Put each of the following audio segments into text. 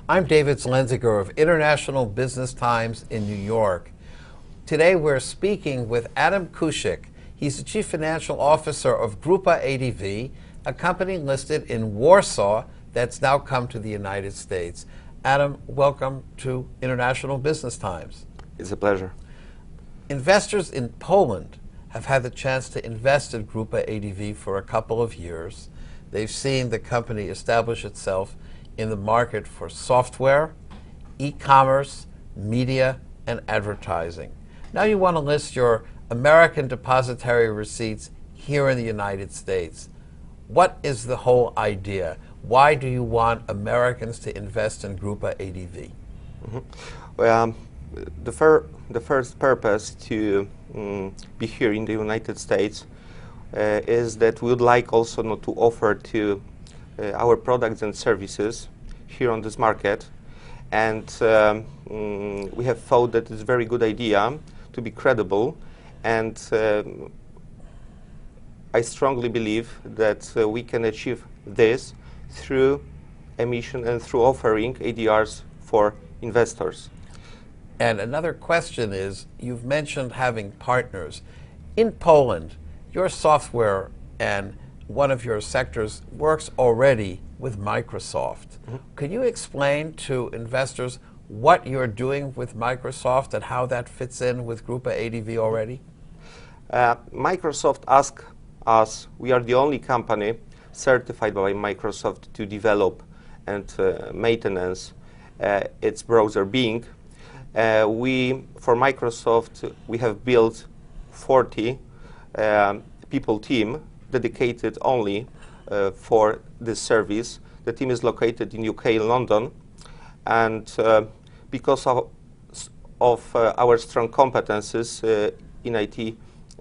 I'm David Zlenziger of International Business Times in New York. Today we're speaking with Adam Kushik. He's the Chief Financial Officer of Grupa ADV, a company listed in Warsaw that's now come to the United States. Adam, welcome to International Business Times. It's a pleasure. Investors in Poland have had the chance to invest in Grupa ADV for a couple of years. They've seen the company establish itself in the market for software, e-commerce, media, and advertising. Now you want to list your American depositary receipts here in the United States. What is the whole idea? Why do you want Americans to invest in Grupa ADV? Well, the first purpose to be here in the United States is that we would like also not to offer to our products and services here on this market, and we have thought that it's a very good idea to be credible, and I strongly believe that we can achieve this through emission and through offering ADRs for investors. And another question is, you've mentioned having partners. In Poland, your software and one of your sectors works already with Microsoft. Could you explain to investors what you're doing with Microsoft and how that fits in with Grupa ADV already? Microsoft asked us, we are the only company certified by Microsoft to develop and maintenance its browser Bing. For Microsoft, we have built 40 people team dedicated only for this service. The team is located in UK, London, and because of our strong competences in IT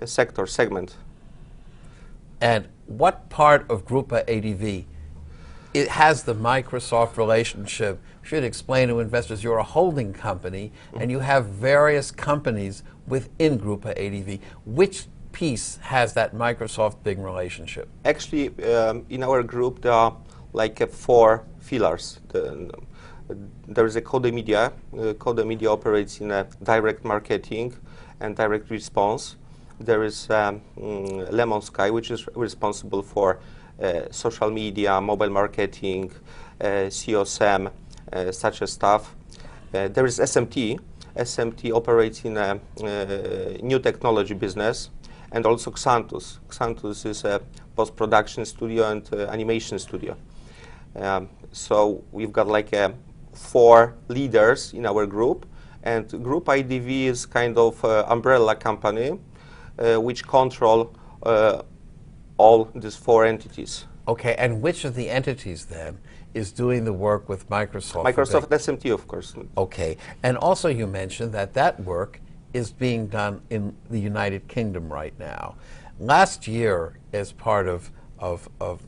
segment. And what part of Grupa ADV it has the Microsoft relationship? Should explain to investors you're a holding company and you have various companies within Grupa ADV. Which piece has that Microsoft Bing relationship? Actually, in our group there are like 4 pillars. There is a Code Media. Code Media operates in a direct marketing and direct response. There is Lemon Sky, which is responsible for social media, mobile marketing, COSM, such as stuff. There is SMT. SMT operates in a new technology business, and also Xantus. Xantus is a post-production studio and animation studio. So we've got like 4 leaders in our group, and Group ADV is kind of umbrella company which control all these 4 entities. Okay, and which of the entities then is doing the work with Microsoft? Microsoft SMT, of course. Okay, and also you mentioned that that work is being done in the United Kingdom right now. Last year, as part of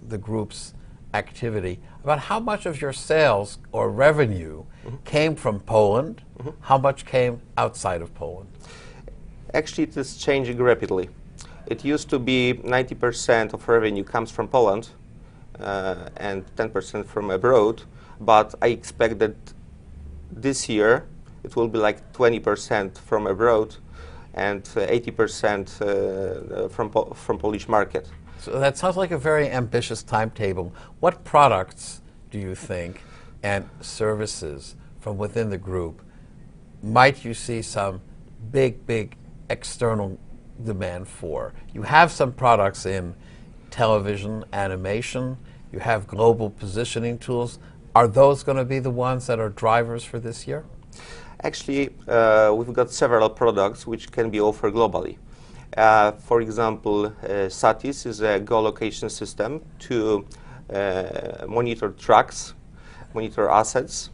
the group's activity, about how much of your sales or revenue came from Poland, how much came outside of Poland? Actually, it is changing rapidly. It used to be 90% of revenue comes from Poland and 10% from abroad, but I expect that this year it will be like 20% from abroad and 80% from Polish market. So that sounds like a very ambitious timetable. What products do you think and services from within the group might you see some big external demand for? You have some products in television, animation, you have global positioning tools. Are those going to be the ones that are drivers for this year? Actually, we've got several products which can be offered globally. For example, SATIS is a geolocation system to monitor trucks, monitor assets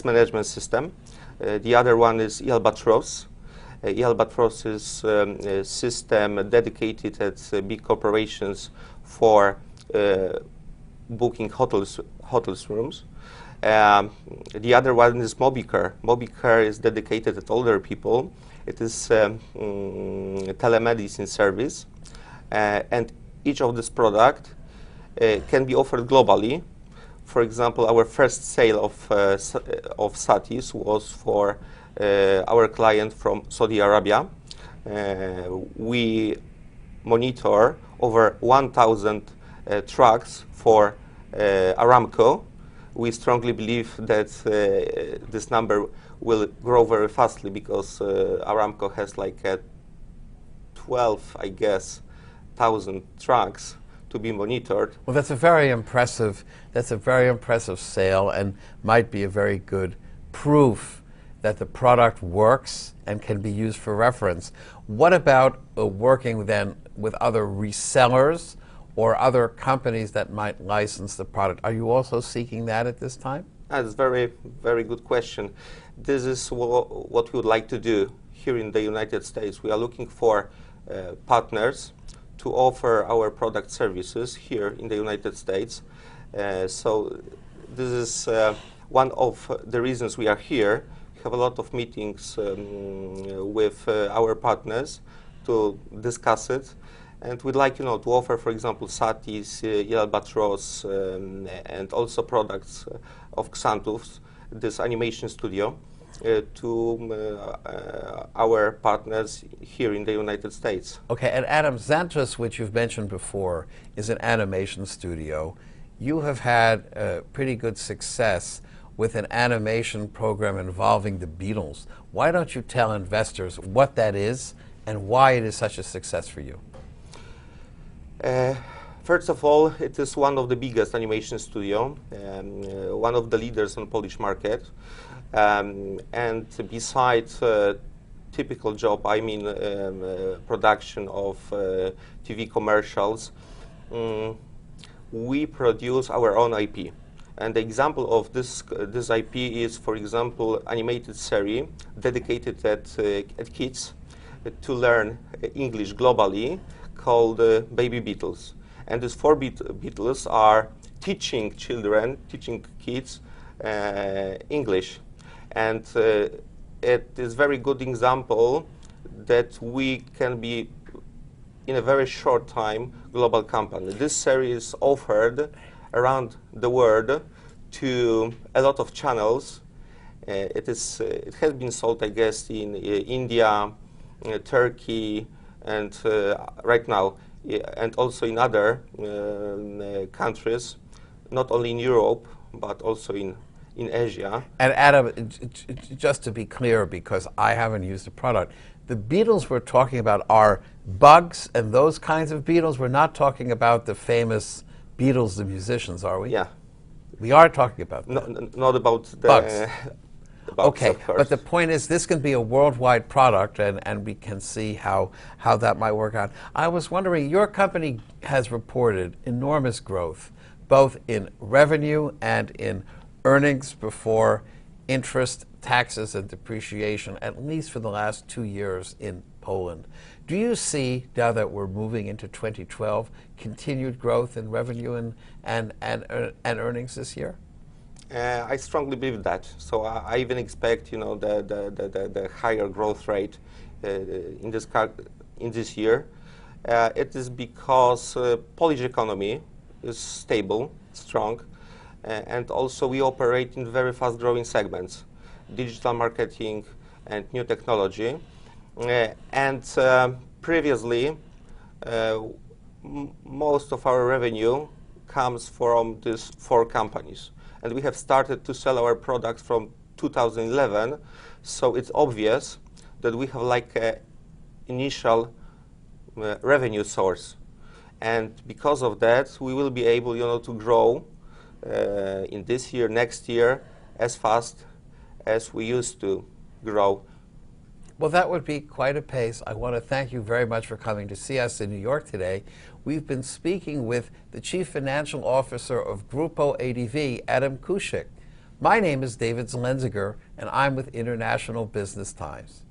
management system. The other one is Albatros. Albatros is a system dedicated at big corporations for booking hotels rooms. The other one is Mobicare. Mobicare is dedicated at older people. It is telemedicine service, and each of this product can be offered globally For example, our first sale of satis was for our client from Saudi Arabia. We monitor over 1,000 trucks for Aramco. We strongly believe that this number will grow very fastly because Aramco has like 12, I guess, 1,000 trucks to be monitored. Well, that's a very impressive sale, and might be a very good proof that the product works and can be used for reference. What about working then with other resellers or other companies that might license the product? Are you also seeking that at this time? That's a very, very good question. This is what we would like to do here in the United States. We are looking for partners to offer our product services here in the United States. So this is one of the reasons we are here. We have a lot of meetings with our partners to discuss it. And we'd like, to offer, for example, Satis, Albatros, and also products of Xanthus, this animation studio, to our partners here in the United States. Okay, and Adam, Xanthus, which you've mentioned before, is an animation studio. You have had pretty good success with an animation program involving the Beatles. Why don't you tell investors what that is and why it is such a success for you? First of all, it is one of the biggest animation studio, one of the leaders on Polish market. And besides typical job, I mean production of TV commercials, we produce our own IP. And the example of this IP is, for example, animated series dedicated at kids to learn English globally, called Baby Beatles. And these 4 Beatles are teaching kids English. And it is very good example that we can be, in a very short time, global company. This series is offered around the world to a lot of channels. It has been sold, I guess, in India, Turkey, and right now, and also in other countries, not only in Europe, but also in Asia. And Adam, just to be clear, because I haven't used the product, the Beatles we're talking about are Bugs and those kinds of Beatles. We're not talking about the famous Beatles, the musicians, are we? Yeah. We are talking about not about the Bugs. Bugs, okay, but the point is this can be a worldwide product, and we can see how that might work out. I was wondering, your company has reported enormous growth, both in revenue and in earnings before interest, taxes, and depreciation, at least for the last 2 years in Poland. Do you see, now that we're moving into 2012, continued growth in revenue and earnings this year? I strongly believe that. So I even expect, the higher growth rate in this year. It is because Polish economy is stable, strong, and also we operate in very fast-growing segments, digital marketing and new technology. Previously, most of our revenue comes from these 4 companies. And we have started to sell our products from 2011, so it's obvious that we have like an initial revenue source. And because of that, we will be able, to grow in this year, next year, as fast as we used to grow. Well, that would be quite a pace. I want to thank you very much for coming to see us in New York today. We've been speaking with the Chief Financial Officer of Grupa ADV, Adam Kuschik. My name is David Zelenziger, and I'm with International Business Times.